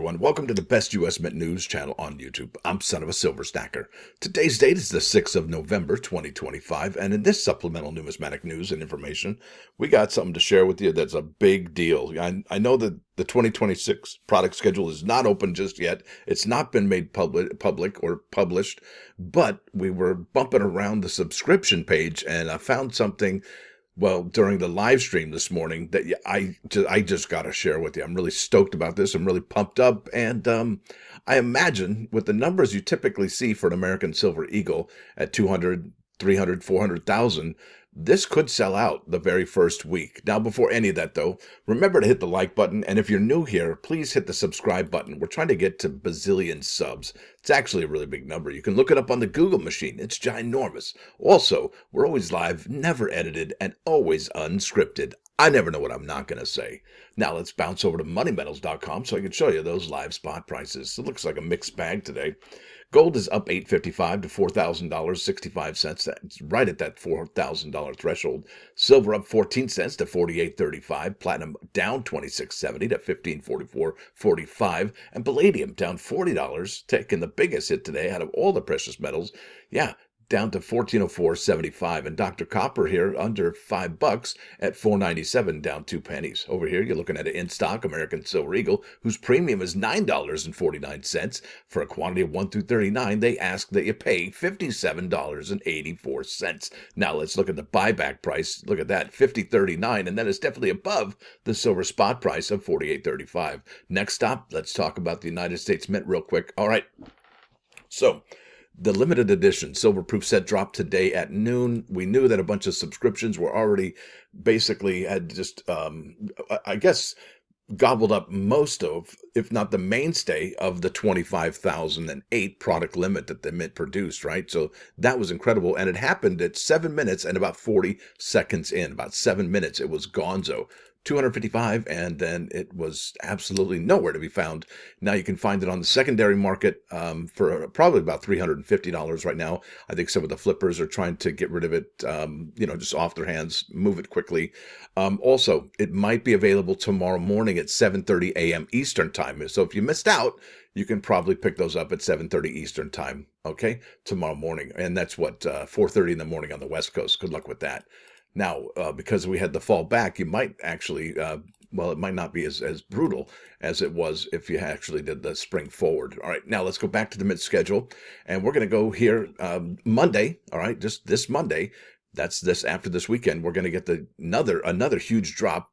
everyone. Welcome to the best U.S. Mint news channel on YouTube. I'm Son of a Silver Stacker. Today's date is the 6th of November, 2025, and in this supplemental numismatic news and information, we got something to share with you that's a big deal. I know that the 2026 product schedule is not open just yet. It's not been made public or published, but we were bumping around the subscription page, and I found something during the live stream this morning that I just got to share with you. I'm really stoked about this. I'm really pumped up. And I imagine with the numbers you typically see for an American Silver Eagle at 200, 300, 400,000, this could sell out the very first week. Now, before any of that, though, remember to hit the like button. And if you're new here, please hit the subscribe button. We're trying to get to bazillion subs. It's actually a really big number. You can look it up on the Google machine. It's ginormous. Also, we're always live, never edited, and always unscripted. I never know what I'm not going to say. Now, let's bounce over to moneymetals.com so I can show you those live spot prices. It looks like a mixed bag today. Gold is up $8.55 to $4,000.65. That's right at that $4,000 threshold. Silver up 14 cents to $48.35. Platinum down 26.70 to $15.44.45. And palladium down $40, taking the biggest hit today out of all the precious metals. Yeah, down to $14.04.75, and Dr. Copper here under $5 at $4.97, down 2 pennies. Over here, you're looking at an in-stock American Silver Eagle, whose premium is $9.49 for a quantity of 1 through 39. They ask that you pay $57.84. Now let's look at the buyback price. Look at that, $50.39, and that is definitely above the silver spot price of $48.35. Next stop, let's talk about the United States Mint real quick. All right, so the limited edition silver proof set dropped today at noon. We knew that a bunch of subscriptions were already basically had just, I guess, gobbled up most of, if not the mainstay of the 25,008 product limit that the Mint produced, right? So that was incredible. And it happened at 7 minutes and about 40 seconds in. About 7 minutes, it was gonzo. 255, and then it was absolutely nowhere to be found. Now you can find it on the secondary market for probably about $350 right now. I think some of the flippers are trying to get rid of it, just off their hands, move it quickly. Also, it might be available tomorrow morning at 7:30 a.m. Eastern time. So if you missed out, you can probably pick those up at 7:30 Eastern time, okay, tomorrow morning. And that's what, 4:30 in the morning on the West Coast. Good luck with that. Now, because we had the fall back, you might actually, it might not be as brutal as it was if you actually did the spring forward. All right, now let's go back to the Mint schedule, and we're going to go here Monday, all right, just this Monday. That's this after this weekend. We're going to get another huge drop.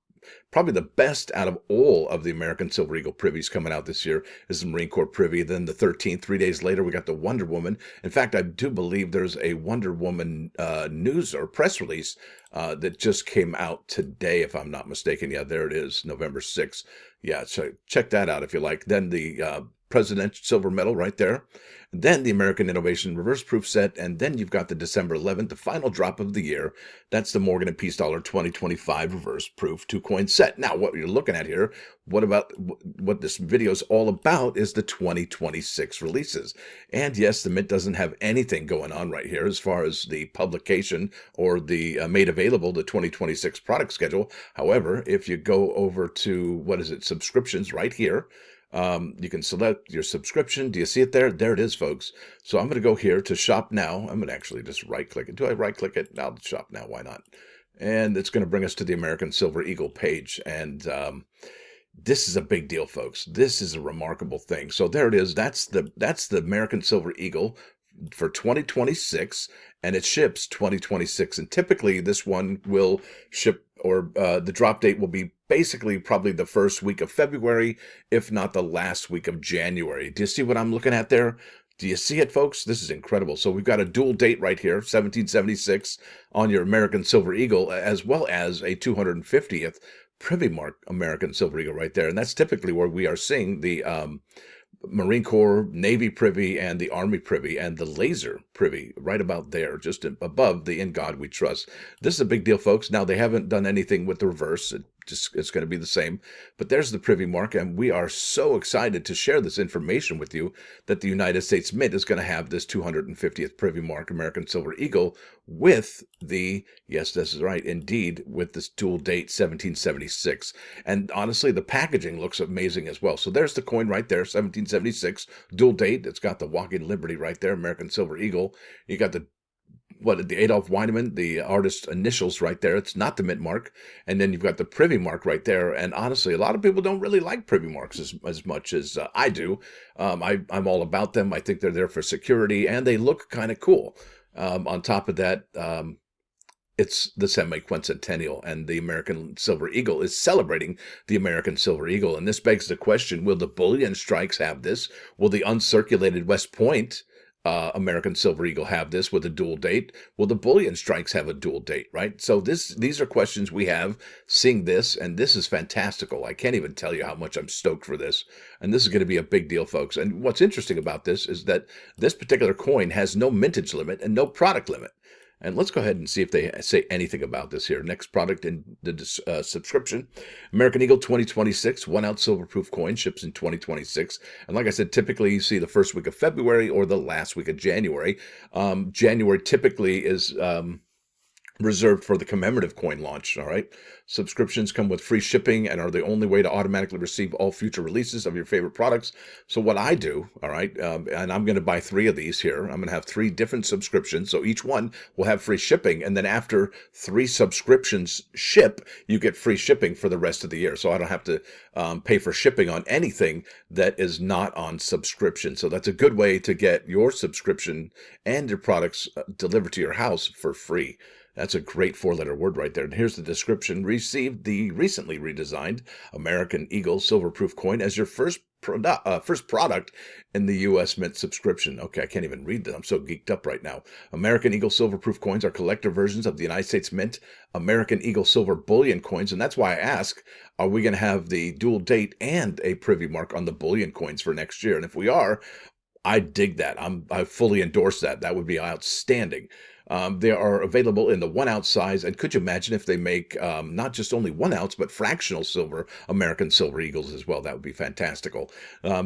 Probably the best out of all of the American Silver Eagle privies coming out this year is the Marine Corps Privy. Then the 13th, 3 days later, we got the Wonder Woman. In fact, I do believe there's a Wonder Woman news or press release that just came out today, if I'm not mistaken. Yeah, there it is, November 6th. Yeah, so check that out if you like. Then the Presidential Silver Medal right there. Then the American Innovation Reverse Proof Set. And then you've got the December 11th, the final drop of the year. That's the Morgan and Peace Dollar 2025 Reverse Proof 2-coin set. Now, what you're looking at here, what this video is all about is the 2026 releases. And yes, the Mint doesn't have anything going on right here as far as the publication or the made available, the 2026 product schedule. However, if you go over to, subscriptions right here, you can select your subscription. Do you see it there? There it is, folks. So I'm going to go here to shop now. I'm going to actually just right click it. Do I right click it? I'll shop now. Why not? And it's going to bring us to the American Silver Eagle page. And this is a big deal, folks. This is a remarkable thing. So there it is. That's the American Silver Eagle for 2026, and it ships 2026. And typically this one will ship, or the drop date will be basically probably the first week of February, if not the last week of January. Do you see what I'm looking at there? Do you see it, folks? This is incredible. So we've got a dual date right here, 1776 on your American Silver Eagle, as well as a 250th Privy Mark American Silver Eagle right there. And that's typically where we are seeing the Marine Corps, Navy Privy, and the Army Privy, and the Laser Privy right about there, just above the In God We Trust. This is a big deal, folks. Now, they haven't done anything with the reverse. It just it's going to be the same. But there's the Privy mark, and we are so excited to share this information with you that the United States Mint is going to have this 250th Privy mark American Silver Eagle with the, yes, this is right, indeed, with this dual date 1776. And honestly, the packaging looks amazing as well. So there's the coin right there, 1776, dual date. It's got the Walking Liberty right there, American Silver Eagle. You got the Adolf Weinemann, the artist's initials right there. It's not the mint mark. And then you've got the Privy mark right there. And honestly, a lot of people don't really like Privy marks as much as I do. I'm all about them. I think they're there for security, and they look kind of cool. On top of that, it's the semi-quincentennial, and the American Silver Eagle is celebrating the American Silver Eagle. And this begs the question, will the bullion strikes have this? Will the uncirculated West Point American Silver Eagle have this with a dual date? Will the bullion strikes have a dual date, right? So these are questions we have seeing this, and this is fantastical. I can't even tell you how much I'm stoked for this. And this is going to be a big deal, folks. And what's interesting about this is that this particular coin has no mintage limit and no product limit. And let's go ahead and see if they say anything about this here. Next product in the subscription, American Eagle 2026, 1 ounce silver-proof coin, ships in 2026. And like I said, typically you see the first week of February or the last week of January. January typically is reserved for the commemorative coin launch. All right. Subscriptions come with free shipping and are the only way to automatically receive all future releases of your favorite products. So what I do, all right, and I'm going to buy 3 of these here. I'm going to have 3 different subscriptions. So each one will have free shipping. And then after 3 subscriptions ship, you get free shipping for the rest of the year. So I don't have to pay for shipping on anything that is not on subscription. So that's a good way to get your subscription and your products delivered to your house for free. That's a great 4-letter word right there. And here's the description. Received the recently redesigned American Eagle silver-proof coin as your first product in the U.S. Mint subscription. Okay, I can't even read that. I'm so geeked up right now. American Eagle silver-proof coins are collector versions of the United States Mint American Eagle silver bullion coins. And that's why I ask, are we going to have the dual date and a Privy mark on the bullion coins for next year? And if we are, I dig that. I fully endorse that. That would be outstanding. They are available in the 1 ounce size. And could you imagine if they make not just only 1 ounce, but fractional silver American Silver Eagles as well? That would be fantastical.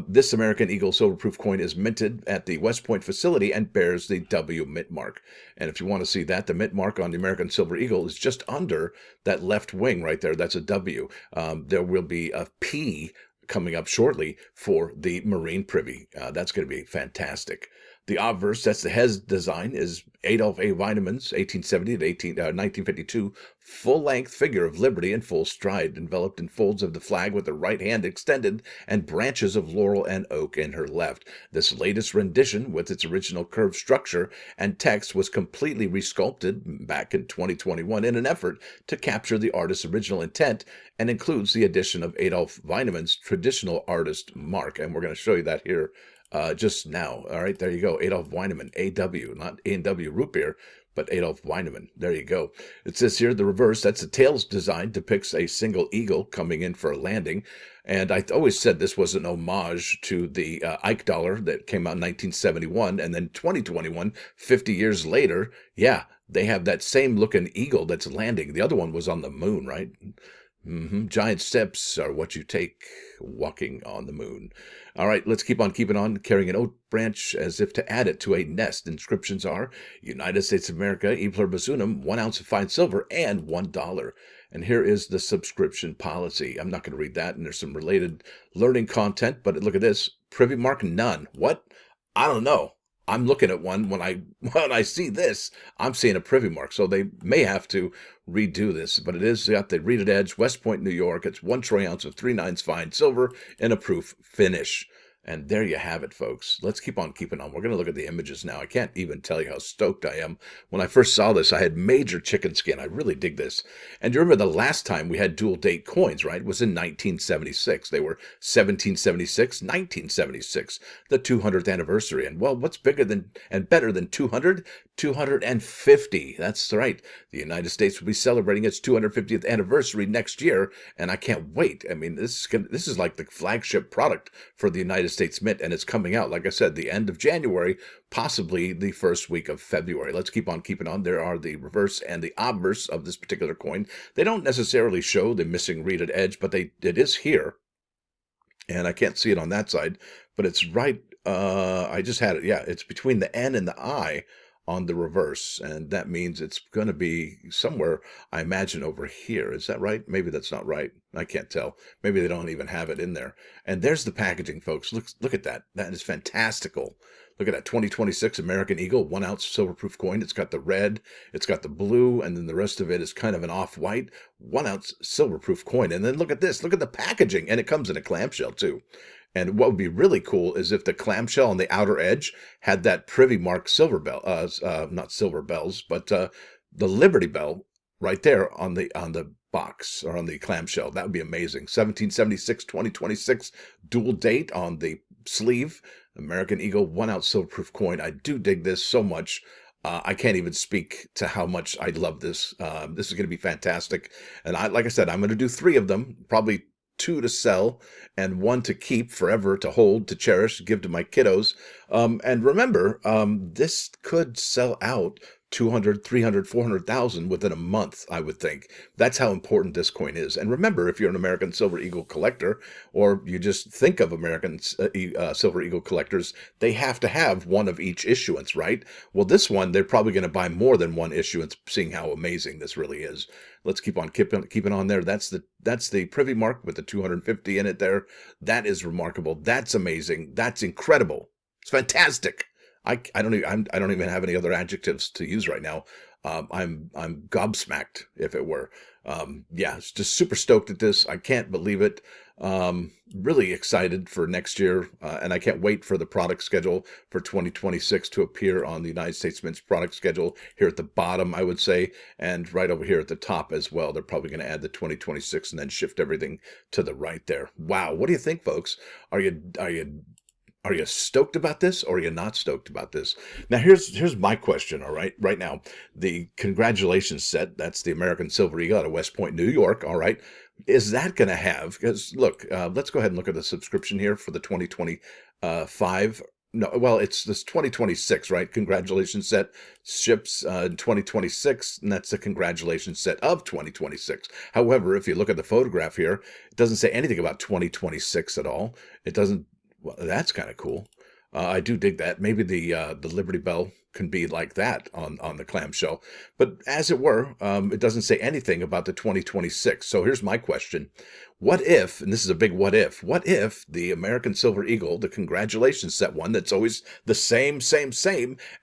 This American Eagle silver-proof coin is minted at the West Point facility and bears the W mint mark. And if you want to see that, the mint mark on the American Silver Eagle is just under that left wing right there. That's a W. There will be a P coming up shortly for the Marine Privy. That's going to be fantastic. The obverse, that's the Hez design, is Adolf A. Weinemann's 1870 to 1952 full-length figure of liberty in full stride, enveloped in folds of the flag with the right hand extended and branches of laurel and oak in her left. This latest rendition, with its original curved structure and text, was completely resculpted back in 2021 in an effort to capture the artist's original intent, and includes the addition of Adolf Weinemann's traditional artist mark. And we're going to show you that here just now. All right, there you go. Adolf Weinemann, AW, not A&W root beer, but Adolf Weinemann. There you go. It says here the reverse, that's the tails design, depicts a single eagle coming in for a landing. And I always said this was an homage to the Ike dollar that came out in 1971. And then 2021, 50 years later, yeah, they have that same looking eagle that's landing. The other one was on the moon, right? Giant steps are what you take walking on the moon. All right, let's keep on keeping on, carrying an oak branch as if to add it to a nest. Inscriptions are United States of America, E pluribus unum, 1 ounce of fine silver, and $1. And here is the subscription policy. I'm not going to read that, and there's some related learning content, but look at this. Privy mark, none. What? I don't know. I'm looking at one. When I see this, I'm seeing a Privy mark. So they may have to redo this, but it is got the reeded edge, West Point, New York. It's 1 troy ounce of 3/9 fine silver in a proof finish. And there you have it, folks. Let's keep on keeping on. We're going to look at the images now. I can't even tell you how stoked I am. When I first saw this, I had major chicken skin. I really dig this. And you remember the last time we had dual date coins, right? It was in 1976. They were 1776, 1976, the 200th anniversary. And well, what's bigger than and better than 200? 250. That's right. The United States will be celebrating its 250th anniversary next year, and I can't wait. I mean, this is like the flagship product for the United States States Mint, and it's coming out, like I said, the end of January, possibly the first week of February. Let's keep on keeping on. There are the reverse and the obverse of this particular coin. They don't necessarily show the missing reeded edge, but it is here. And I can't see it on that side, but it's right. I just had it. Yeah, it's between the N and the I on the reverse, and that means it's going to be somewhere, I imagine, over here. Is that right? Maybe that's not right. I can't tell. Maybe they don't even have it in there. And there's the packaging, folks. Look at that. That is fantastical. Look at that 2026 American Eagle 1 ounce silver-proof coin. It's got the red, it's got the blue, and then the rest of it is kind of an off-white 1 ounce silver-proof coin. And then look at this. Look at the packaging. And it comes in a clamshell, too. And what would be really cool is if the clamshell on the outer edge had that Privy mark silver bell, not silver bells, but the Liberty Bell right there on the box or on the clamshell. That would be amazing. 1776, 2026 dual date on the sleeve. American Eagle 1 ounce silver-proof coin. I do dig this so much. I can't even speak to how much I love this. This is going to be fantastic. And like I said, I'm going to do 3 of them, probably 2 to sell and 1 to keep forever, to hold, to cherish, give to my kiddos. And remember, this could sell out 200, 300, 400,000 within a month, I would think. That's how important this coin is. And remember, if you're an American Silver Eagle collector, or you just think of American Silver Eagle collectors, they have to have 1 of each issuance, right? Well, this one, they're probably going to buy more than 1 issuance, seeing how amazing this really is. Let's keep on keeping on there. That's the Privy mark with the 250 in it there. That is remarkable. That's amazing. That's incredible. It's fantastic. I don't even have any other adjectives to use right now. I'm gobsmacked, if it were. Yeah, it's just super stoked at this. I can't believe it. Really excited for next year, and I can't wait for the product schedule for 2026 to appear on the United States Mint's product schedule here at the bottom, I would say, and right over here at the top as well. They're probably going to add the 2026 and then shift everything to the right there. Wow, what do you think, folks? Are you stoked about this, or are you not stoked about this? Now, here's my question, all right? Right now, the congratulations set, that's the American Silver Eagle out of West Point, New York, all right? Is that going to have, because look, let's go ahead and look at the subscription here for the 2025. No, well, it's this 2026, right? Congratulations set ships in 2026, and that's the congratulations set of 2026. However, if you look at the photograph here, it doesn't say anything about 2026 at all. It doesn't. Well, that's kind of cool. I do dig that. Maybe the Liberty Bell can be like that on the clamshell. But as it were, it doesn't say anything about the 2026. So here's my question. What if, and this is a big what if the American Silver Eagle, the congratulations set one that's always the same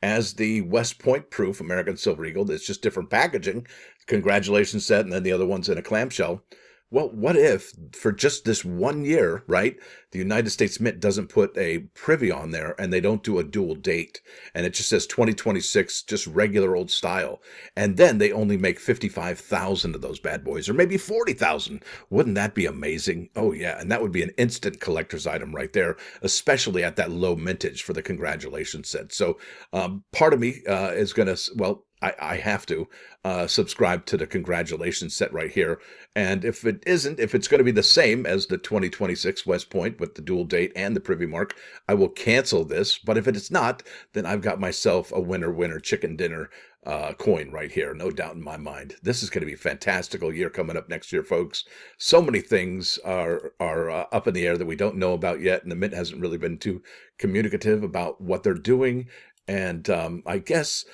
as the West Point proof American Silver Eagle, that's just different packaging, congratulations set, and then the other one's in a clamshell. Well, what if for just this 1 year, right, the United States Mint doesn't put a Privy on there and they don't do a dual date, and it just says 2026, just regular old style, and then they only make 55,000 of those bad boys, or maybe 40,000. Wouldn't that be amazing? Oh yeah, and that would be an instant collector's item right there, especially at that low mintage for the congratulations set. So part of me is going to, well, I have to subscribe to the congratulations set right here. And if it's going to be the same as the 2026 West Point with the dual date and the Privy mark, I will cancel this. But if it's not, then I've got myself a winner chicken dinner coin right here. No doubt in my mind. This is going to be a fantastical year coming up next year, folks. So many things are up in the air that we don't know about yet. And the Mint hasn't really been too communicative about what they're doing. And I guess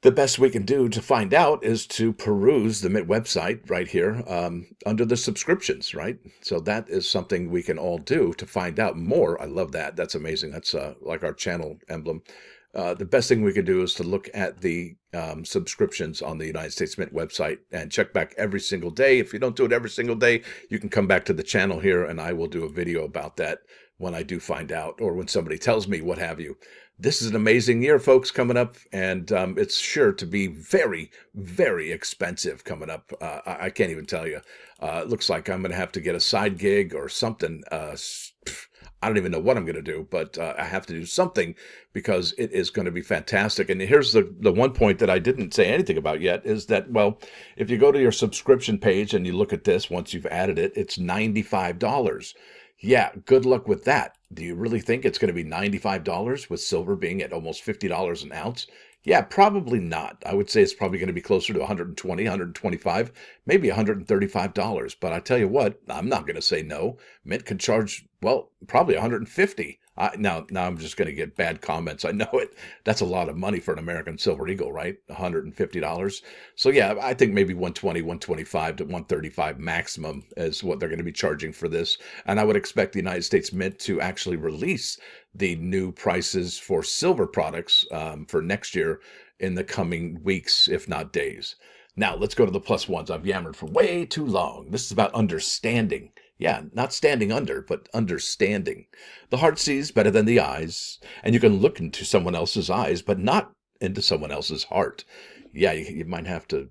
the best we can do to find out is to peruse the Mint website right here under the subscriptions, right? So that is something we can all do to find out more. I love that. That's amazing. That's like our channel emblem. The best thing we can do is to look at the subscriptions on the United States Mint website and check back every single day. If you don't do it every single day, you can come back to the channel here and I will do a video about that when I do find out, or when somebody tells me, what have you. This is an amazing year, folks, coming up, and it's sure to be very, very expensive coming up. I can't even tell you. It looks like I'm going to have to get a side gig or something. I don't even know what I'm going to do, but I have to do something because it is going to be fantastic. And here's the one point that I didn't say anything about yet is that, well, if you go to your subscription page and you look at this, once you've added it, it's $95. Yeah, good luck with that. Do you really think it's going to be $95 with silver being at almost $50 an ounce? Yeah, probably not. I would say it's probably going to be closer to 120, 125, maybe $135. But I tell you what, I'm not going to say no. Mint could charge, well, probably 150. Now I'm just going to get bad comments. I know it. That's a lot of money for an American Silver Eagle, right? $150. So yeah, I think maybe 120, 125 to 135 maximum is what they're going to be charging for this. And I would expect the United States Mint to actually release the new prices for silver products for next year in the coming weeks, if not days. Now, let's go to the plus ones. I've yammered for way too long. This is about understanding. Yeah, not standing under, but understanding. The heart sees better than the eyes, and you can look into someone else's eyes, but not into someone else's heart. Yeah, you might have to,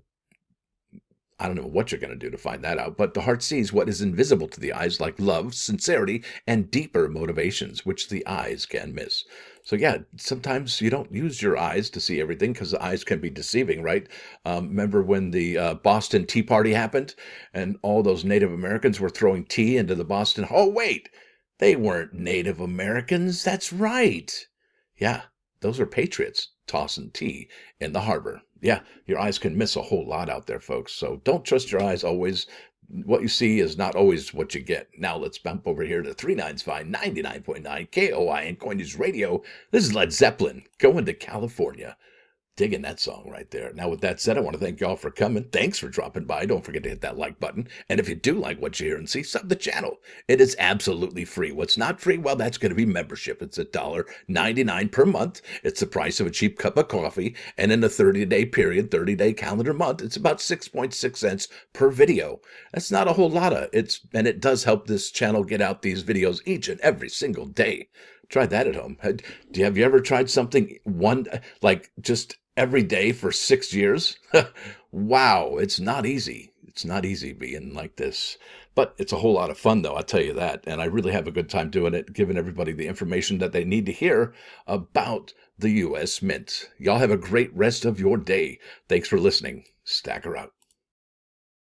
I don't know what you're going to do to find that out, but the heart sees what is invisible to the eyes, like love, sincerity, and deeper motivations, which the eyes can miss. So yeah, sometimes you don't use your eyes to see everything because the eyes can be deceiving, right? Remember when the Boston Tea Party happened and all those Native Americans were throwing tea into the Boston? Oh, wait, they weren't Native Americans. That's right. Yeah, those are patriots tossing tea in the harbor. Yeah, your eyes can miss a whole lot out there, folks. So don't trust your eyes always. What you see is not always what you get. Now let's bump over here to 395 99.9 KOI and Coin News Radio. This is Led Zeppelin going to California. Digging that song right there. Now, with that said, I want to thank y'all for coming. Thanks for dropping by. Don't forget to hit that like button. And if you do like what you hear and see, sub the channel. It is absolutely free. What's not free? Well, that's going to be membership. It's $1.99 per month. It's the price of a cheap cup of coffee. And in a 30-day period, 30-day calendar month, it's about 6.6 cents per video. That's not a whole lot of it. And it does help this channel get out these videos each and every single day. Try that at home. Have you ever tried something just every day for 6 years? Wow, it's not easy. It's not easy being like this. But it's a whole lot of fun, though, I'll tell you that. And I really have a good time doing it, giving everybody the information that they need to hear about the U.S. Mint. Y'all have a great rest of your day. Thanks for listening. Stacker out.